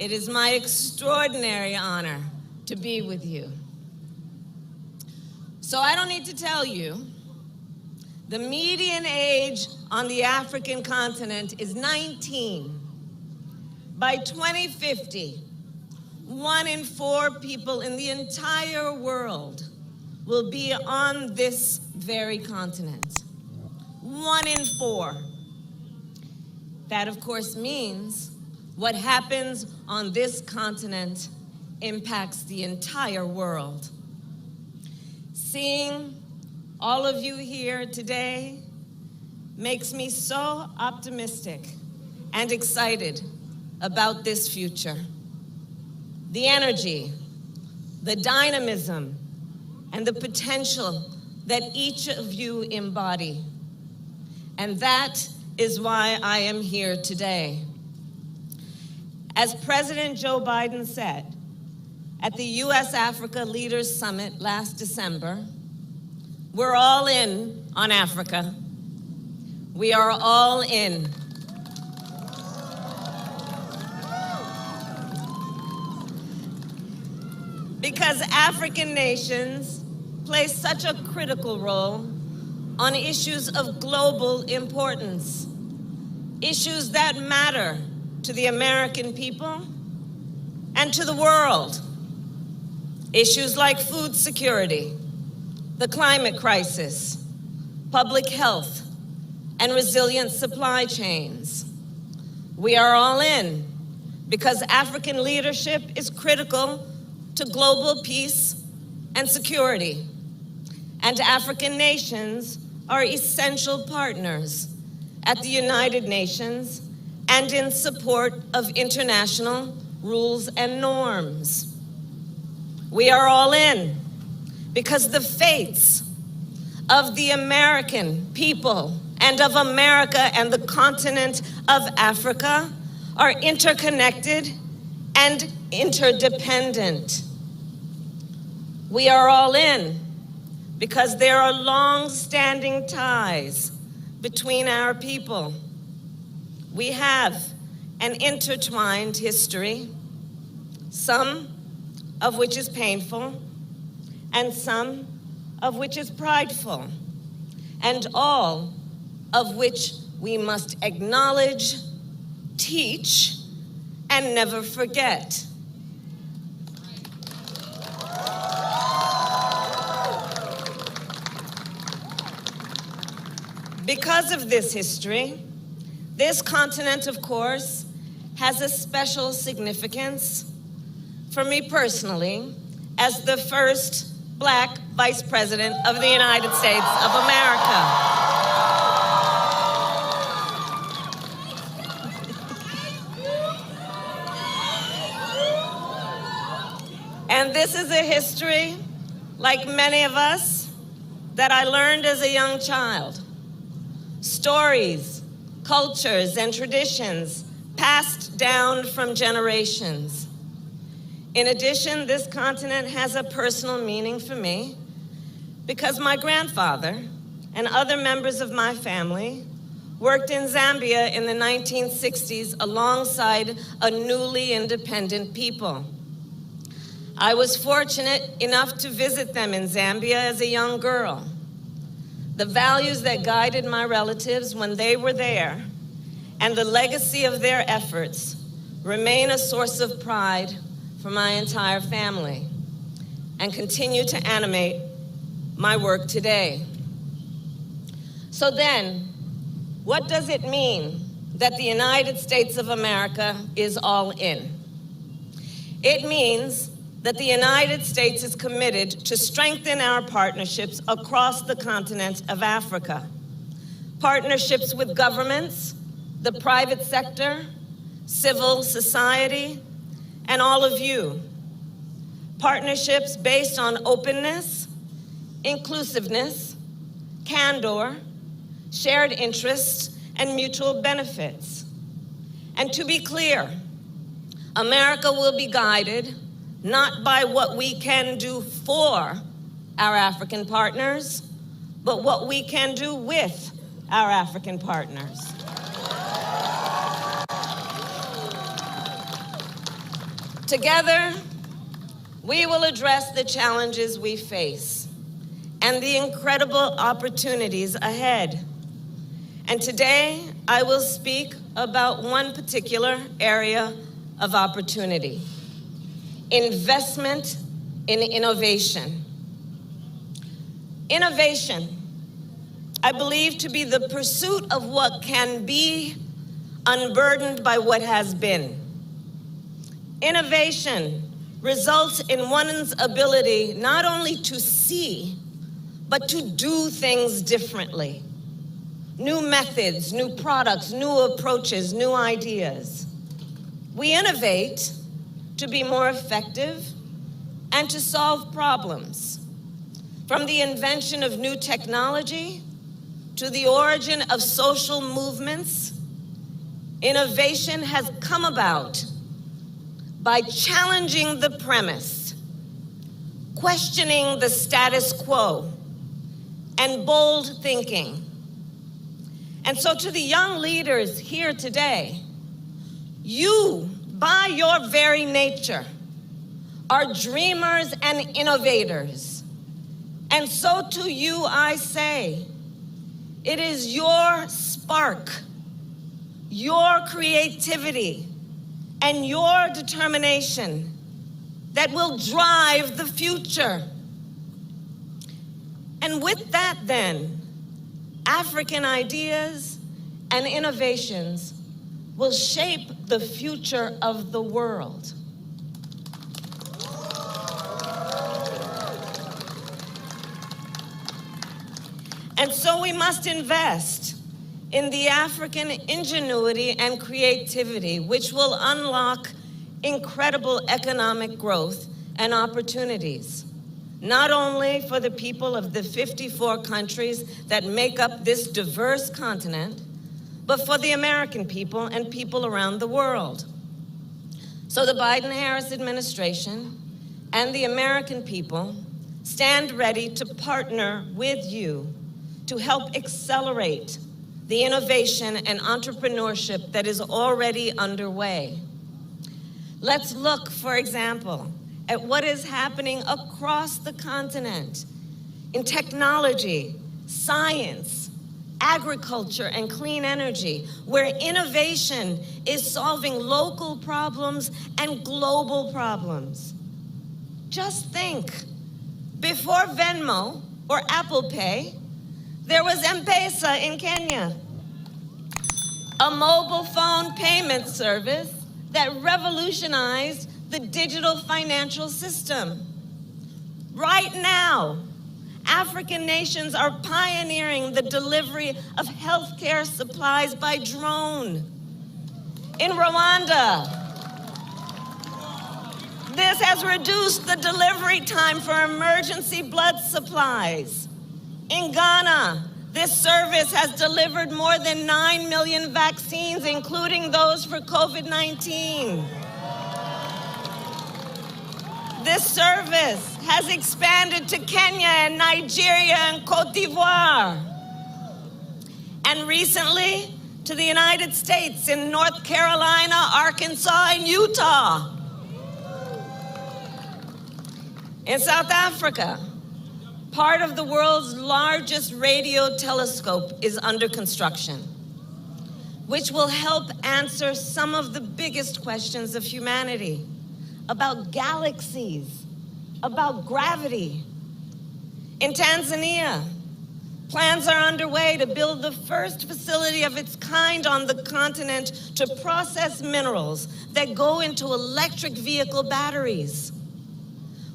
It is my extraordinary honor to be with you. So I don't need to tell you, the median age on the African continent is 19. By 2050, 1 in 4 people in the entire world will be on this very continent. 1 in 4. That, of course, means what happens on this continent impacts the entire world. Seeing all of you here today makes me so optimistic and excited about this future. The energy, the dynamism, and the potential that each of you embody. And that is why I am here today. As President Joe Biden said at the U.S.-Africa Leaders Summit last December, we're all in on Africa. We are all in. Because African nations play such a critical role on issues of global importance, issues that matter to the American people and to the world. Issues like food security, the climate crisis, public health, and resilient supply chains. We are all in because African leadership is critical to global peace and security. And African nations are essential partners at the United Nations and in support of international rules and norms. We are all in because the fates of the American people and of America and the continent of Africa are interconnected and interdependent. We are all in because there are long-standing ties between our people. We have an intertwined history, some of which is painful, and some of which is prideful, and all of which we must acknowledge, teach, and never forget. Because of this history, this continent, of course, has a special significance for me personally as the first Black Vice President of the United States of America. And this is a history, like many of us, that I learned as a young child. Stories, cultures, and traditions passed down from generations. In addition, this continent has a personal meaning for me because my grandfather and other members of my family worked in Zambia in the 1960s alongside a newly independent people. I was fortunate enough to visit them in Zambia as a young girl. The values that guided my relatives when they were there and the legacy of their efforts remain a source of pride for my entire family and continue to animate my work today. So then, what does it mean that the United States of America is all in? It means that the United States is committed to strengthen our partnerships across the continent of Africa. Partnerships with governments, the private sector, civil society, and all of you. Partnerships based on openness, inclusiveness, candor, shared interests, and mutual benefits. And to be clear, America will be guided not by what we can do for our African partners, but what we can do with our African partners. Together, we will address the challenges we face and the incredible opportunities ahead. And today, I will speak about one particular area of opportunity: investment in innovation. Innovation, I believe to be the pursuit of what can be, unburdened by what has been. Innovation results in one's ability not only to see, but to do things differently. New methods, new products, new approaches, new ideas. We innovate to be more effective and to solve problems. From the invention of new technology to the origin of social movements, innovation has come about by challenging the premise, questioning the status quo, and bold thinking. And so to the young leaders here today, you, by your very nature, are dreamers and innovators. And so to you I say, it is your spark, your creativity, and your determination that will drive the future. And with that then, African ideas and innovations will shape the future of the world. And so we must invest in the African ingenuity and creativity, which will unlock incredible economic growth and opportunities, not only for the people of the 54 countries that make up this diverse continent, but for the American people and people around the world. So the Biden-Harris administration and the American people stand ready to partner with you to help accelerate the innovation and entrepreneurship that is already underway. Let's look, for example, at what is happening across the continent in technology, science, agriculture, and clean energy, where innovation is solving local problems and global problems. Just think, before Venmo or Apple Pay, there was M-Pesa in Kenya, a mobile phone payment service that revolutionized the digital financial system. Right now, African nations are pioneering the delivery of healthcare supplies by drone. In Rwanda, this has reduced the delivery time for emergency blood supplies. In Ghana, this service has delivered more than 9 million vaccines, including those for COVID-19. This service has expanded to Kenya and Nigeria and Cote d'Ivoire. And recently, to the United States in North Carolina, Arkansas, and Utah. In South Africa, part of the world's largest radio telescope is under construction, which will help answer some of the biggest questions of humanity about galaxies, about gravity. In Tanzania, plans are underway to build the first facility of its kind on the continent to process minerals that go into electric vehicle batteries.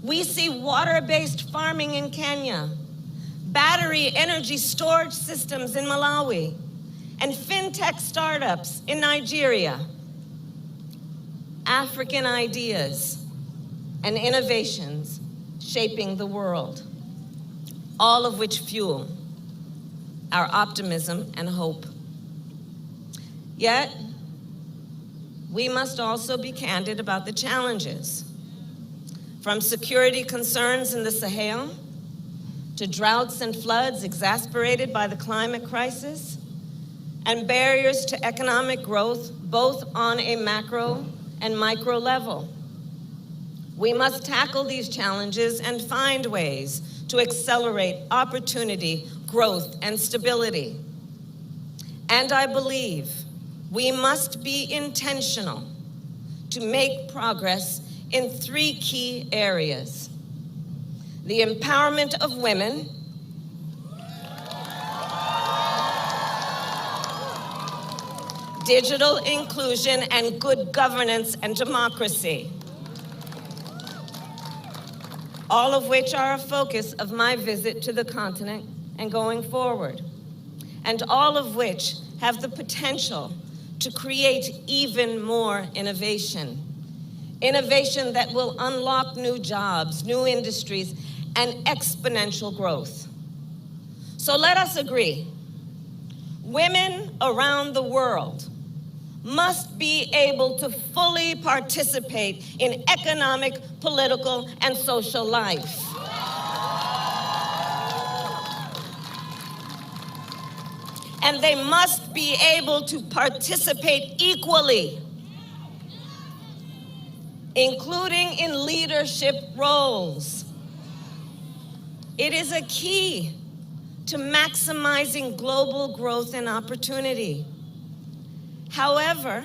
We see water-based farming in Kenya, battery energy storage systems in Malawi, and fintech startups in Nigeria. African ideas and innovations shaping the world, all of which fuel our optimism and hope. Yet, we must also be candid about the challenges. From security concerns in the Sahel, to droughts and floods exacerbated by the climate crisis, and barriers to economic growth, both on a macro and micro level. We must tackle these challenges and find ways to accelerate opportunity, growth, and stability. And I believe we must be intentional to make progress in 3 key areas: the empowerment of women, digital inclusion, and good governance and democracy, all of which are a focus of my visit to the continent and going forward, and all of which have the potential to create even more innovation that will unlock new jobs, new industries, and exponential growth. So let us agree, women around the world must be able to fully participate in economic, political, and social life. And they must be able to participate equally, including in leadership roles. It is a key to maximizing global growth and opportunity. However,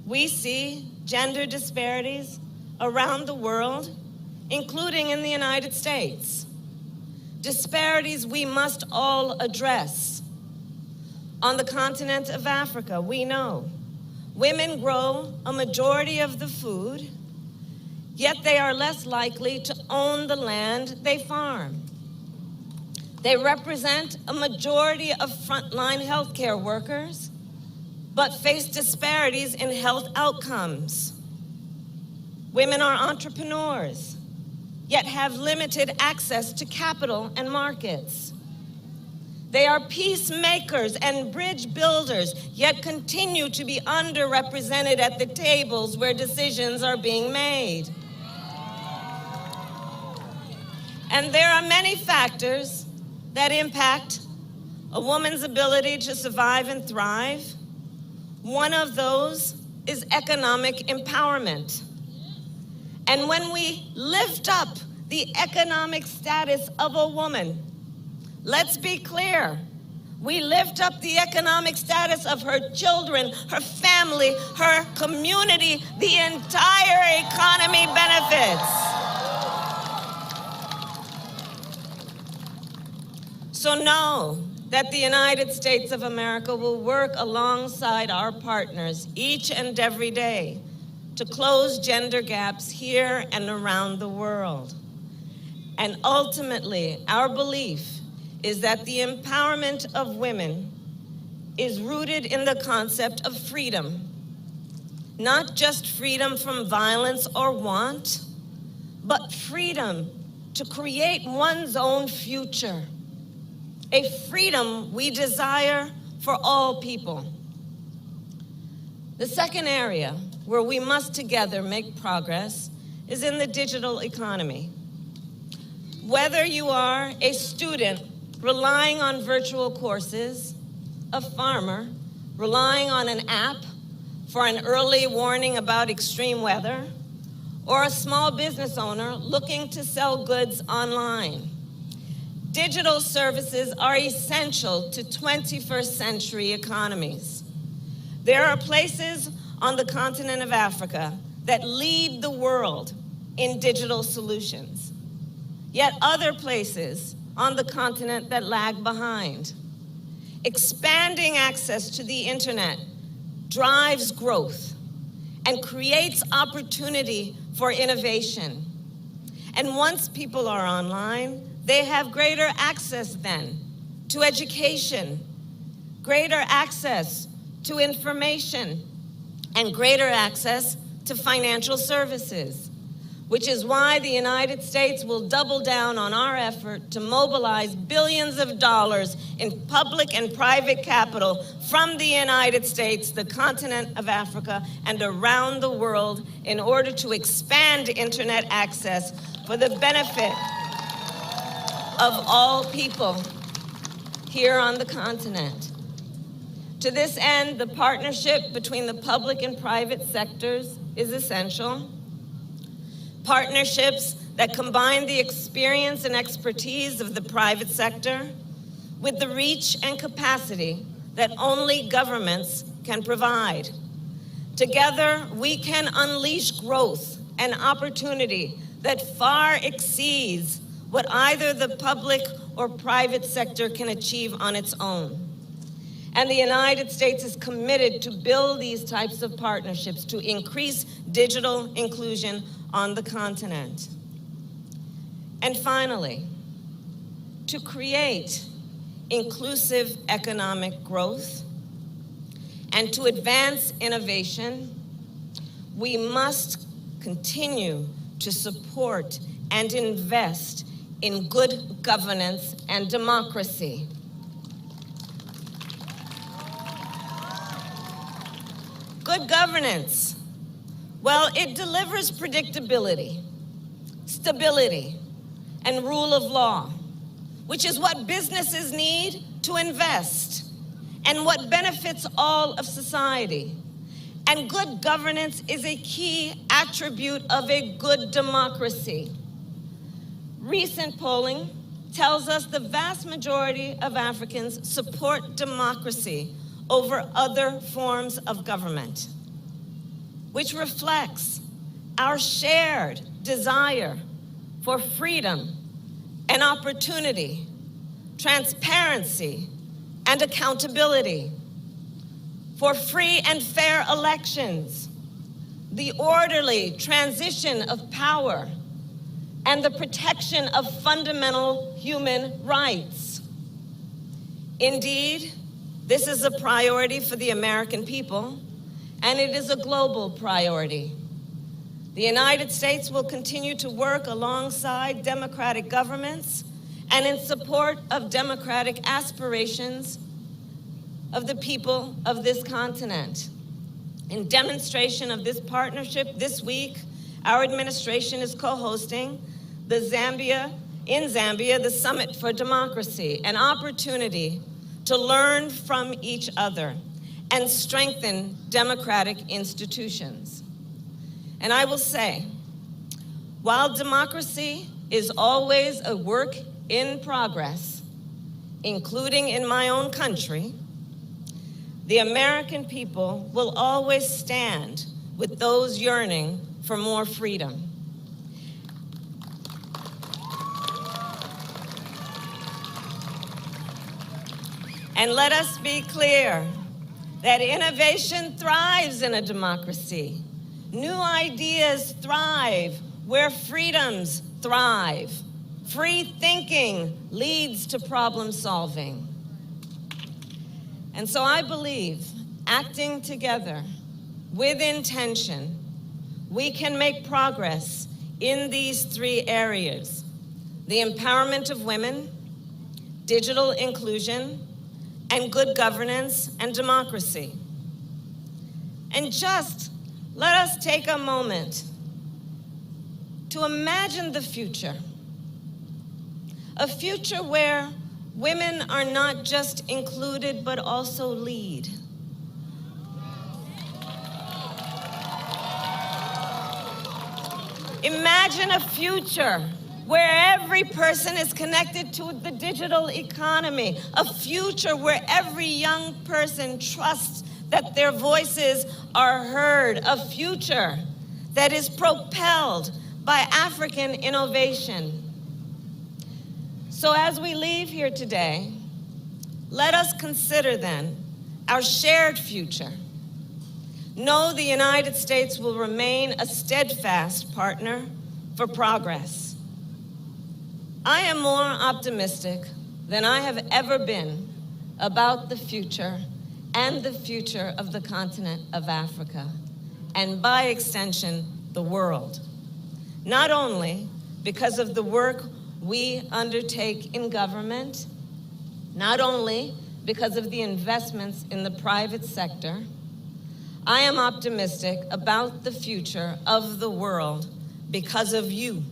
we see gender disparities around the world, including in the United States. Disparities we must all address. On the continent of Africa, we know women grow a majority of the food, yet they are less likely to own the land they farm. They represent a majority of frontline healthcare workers, but face disparities in health outcomes. Women are entrepreneurs, yet have limited access to capital and markets. They are peacemakers and bridge builders, yet continue to be underrepresented at the tables where decisions are being made. And there are many factors that impact a woman's ability to survive and thrive. One of those is economic empowerment. And when we lift up the economic status of a woman, let's be clear, we lift up the economic status of her children, her family, her community, the entire economy benefits. So know that the United States of America will work alongside our partners each and every day to close gender gaps here and around the world. And ultimately, our belief is that the empowerment of women is rooted in the concept of freedom. Not just freedom from violence or want, but freedom to create one's own future. A freedom we desire for all people. The second area where we must together make progress is in the digital economy. Whether you are a student relying on virtual courses, a farmer relying on an app for an early warning about extreme weather, or a small business owner looking to sell goods online, digital services are essential to 21st century economies. There are places on the continent of Africa that lead the world in digital solutions, yet other places on the continent that lag behind. Expanding access to the internet drives growth and creates opportunity for innovation. And once people are online, they have greater access then to education, greater access to information, and greater access to financial services, which is why the United States will double down on our effort to mobilize billions of dollars in public and private capital from the United States, the continent of Africa, and around the world in order to expand internet access for the benefit of all people here on the continent. To this end, the partnership between the public and private sectors is essential. Partnerships that combine the experience and expertise of the private sector with the reach and capacity that only governments can provide. Together, we can unleash growth and opportunity that far exceeds what either the public or private sector can achieve on its own. And the United States is committed to build these types of partnerships to increase digital inclusion on the continent. And finally, to create inclusive economic growth and to advance innovation, we must continue to support and invest in good governance and democracy. Good governance, well, it delivers predictability, stability, and rule of law, which is what businesses need to invest and what benefits all of society. And good governance is a key attribute of a good democracy. Recent polling tells us the vast majority of Africans support democracy over other forms of government, which reflects our shared desire for freedom and opportunity, transparency and accountability, for free and fair elections, the orderly transition of power, and the protection of fundamental human rights. Indeed, this is a priority for the American people, and it is a global priority. The United States will continue to work alongside democratic governments and in support of democratic aspirations of the people of this continent. In demonstration of this partnership, this week, our administration is co-hosting in Zambia, the Summit for Democracy, an opportunity to learn from each other and strengthen democratic institutions. And I will say, while democracy is always a work in progress, including in my own country, the American people will always stand with those yearning for more freedom. And let us be clear that innovation thrives in a democracy. New ideas thrive where freedoms thrive. Free thinking leads to problem solving. And so I believe, acting together with intention, we can make progress in these three areas: the empowerment of women, digital inclusion, and good governance and democracy. And just let us take a moment to imagine the future. A future where women are not just included, but also lead. Imagine a future where every person is connected to the digital economy, a future where every young person trusts that their voices are heard, a future that is propelled by African innovation. So as we leave here today, let us consider then our shared future. Know the United States will remain a steadfast partner for progress. I am more optimistic than I have ever been about the future and the future of the continent of Africa, and by extension, the world. Not only because of the work we undertake in government, not only because of the investments in the private sector, I am optimistic about the future of the world because of you.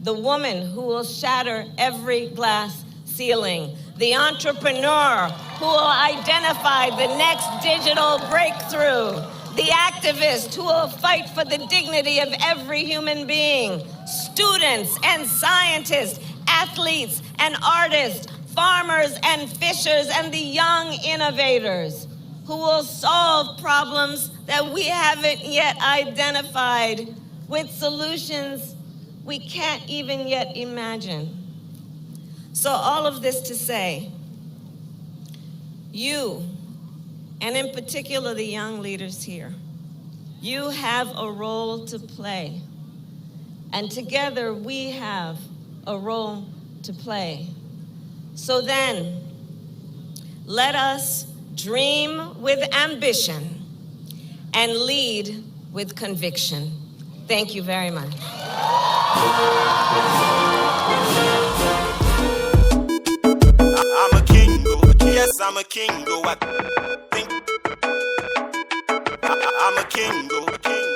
The woman who will shatter every glass ceiling, the entrepreneur who will identify the next digital breakthrough, the activists who will fight for the dignity of every human being, students and scientists, athletes and artists, farmers and fishers, and the young innovators who will solve problems that we haven't yet identified with solutions we can't even yet imagine. So all of this to say, you, and in particular the young leaders here, you have a role to play. And together we have a role to play. So then, let us dream with ambition and lead with conviction. Thank you very much. I'm a kingo, yes, I'm a kingo. I'm a kingo.